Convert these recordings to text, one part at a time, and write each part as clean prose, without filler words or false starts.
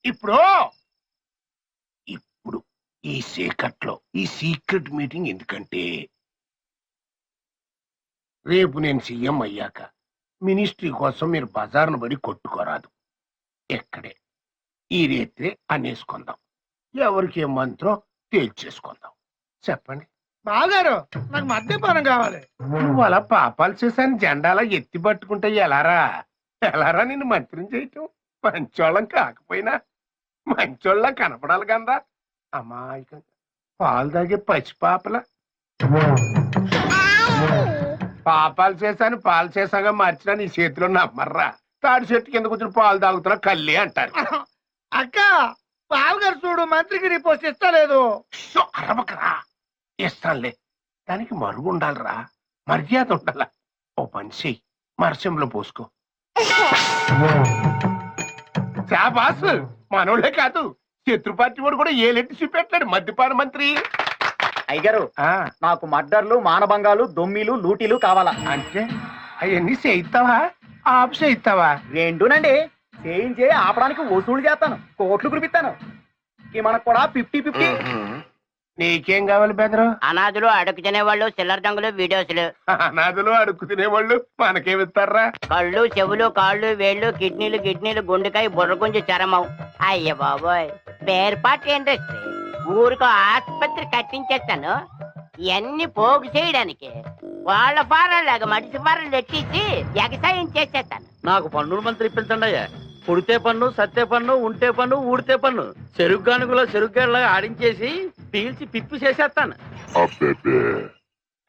ఇప్పుడు ఇప్పుడు ఈ సీక్రెట్లో ఈ సీక్రెట్ మీటింగ్ ఎందుకంటే రేపు నేను సీఎం అయ్యాక మినిస్ట్రీ కోసం మీరు బజార్ను పడి కొట్టుకోరాదు. ఎక్కడే ఈ రేత్రే అనేసుకుందాం. ఎవరికి ఏ మంత్రం తేల్చేసుకుందాం. చెప్పండి బాగారు, నాకు మద్యపానం కావాలి. నువ్వు అలా పాపాలు చేశాను జెండాలా ఎత్తి పట్టుకుంటే ఎలారా నిన్ను మంత్రం చేయటం? మంచోళ్ళం కాకపోయినా మంచోళ్ళ కనపడాలి కదా. అమాయకంగా పాలు తాగే పసిపాపల పాపాలు చేశాను పాలు చేసాగా మార్చినా నీ చేతిలో నమ్మర్రా. తాడి చెట్టు కింద కూర్చొని పాలు తాగుతున్నా కళ్ళే అంటారు. అక్క పాల్గారు చూడు, మంత్రికి రిపోర్ట్ ఇస్తలేదు. అరవకరా, ఇస్తానులే. దానికి మరుగు ఉండాలిరా, మర్యాద ఉండాల. ఓ పని చెయ్యి, మరసంలో పోసుకో. శాబాస్, మనోళ్ళే కాదు శత్రు పార్టీ వాడు కూడా ఏలెట్టి చూపెట్టాడు మద్యపాన మంత్రి. అయ్యగారు, నాకు మర్డర్లు, మానభంగాలు, దొమ్మిలు, లూటీలు కావాలా. అంటే అవన్నీ చేయిస్తావా ఆపు చేయిస్తావా? రెండునండి. చేయించే ఆపడానికి వసూలు చేస్తాను, కోట్లు కురిపిస్తాను. మనకు కూడా 50-50. నీకేం కావాలి బెదరు? అనాథులు, అడుగు తినేవాళ్ళు, చిల్లర దొంగలు, వీడియోస్లు. అనాథులు అడుగు తినేవాళ్ళు మనకేమిస్తారా? కళ్ళు, చెవులు, కాళ్ళు, వేళ్ళు, కిడ్నీలు, గుండెకాయ, బుర్రగుంజు, చరమం. అయ్య బాబోయ్, పేర్పాటు ఇండస్ట్రీ. ఊరికో ఆసుపత్రి కట్టించేస్తాను ఇవన్నీ పోగు చేయడానికి. వాళ్ళ ఫారాలాగా మడిసి ఫారాలు ఎట్టించి ఎగసాయం చేసేస్తాను. నాకు పన్నుల మంత్రి ఇప్పించండి అయ్యా. పుడితే పన్ను, సత్తే పన్ను, ఉంటే పన్ను, ఊడితే పన్ను. చెరుకు గానుగులో చెరుకులాగా ఆడించేసి పీల్చి పిప్పి చేసేస్తాను.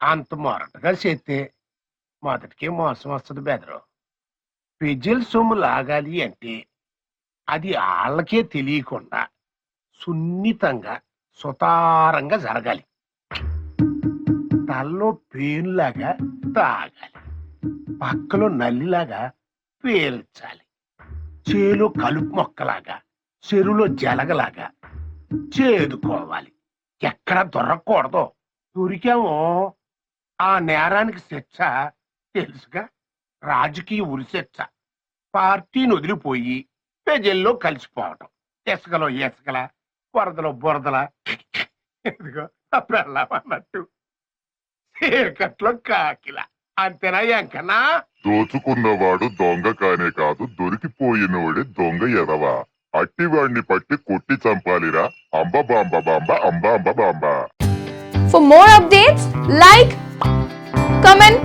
అంత మొరటగా చేస్తే మొదటికే మోసం వస్తుంది బెదరు. ప్రజల సొమ్ము లాగాలి అంటే అది వాళ్ళకే తెలియకుండా సున్నితంగా సుతారంగా జరగాలి. తల్లో పేనులాగా తాగాలి, పక్కలో నల్లిలాగా పేల్చాలి, చేలో కలుపు మొక్కలాగా, చెరువులో జలగలాగా చేదుకోవాలి. ఎక్కడ దొరకకూడదు. దొరికామో ఆ నేరానికి శిక్ష తెలుసుగా, రాజకీయ ఉరిశిక్ష. పార్టీని వదిలిపోయి ప్రజల్లో కలిసిపోవటం. ఇసుకలో ఇసుకల, వరదలో బురదల. ఎదుగో అన్నట్టు చీకట్లో కాకిల. అంతేనా ఎంకన్నా? దోచుకున్నవాడు దొంగ కానే కాదు, దొరికిపోయినోడే దొంగ ఎదవా. అట్టివాడిని పట్టి కొట్టి చంపాలిరా. అంబ. For more updates, like, comment,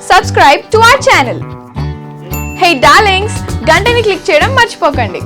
subscribe to our channel. Hey darlings, గంటని click చేయడం మర్చిపోకండి.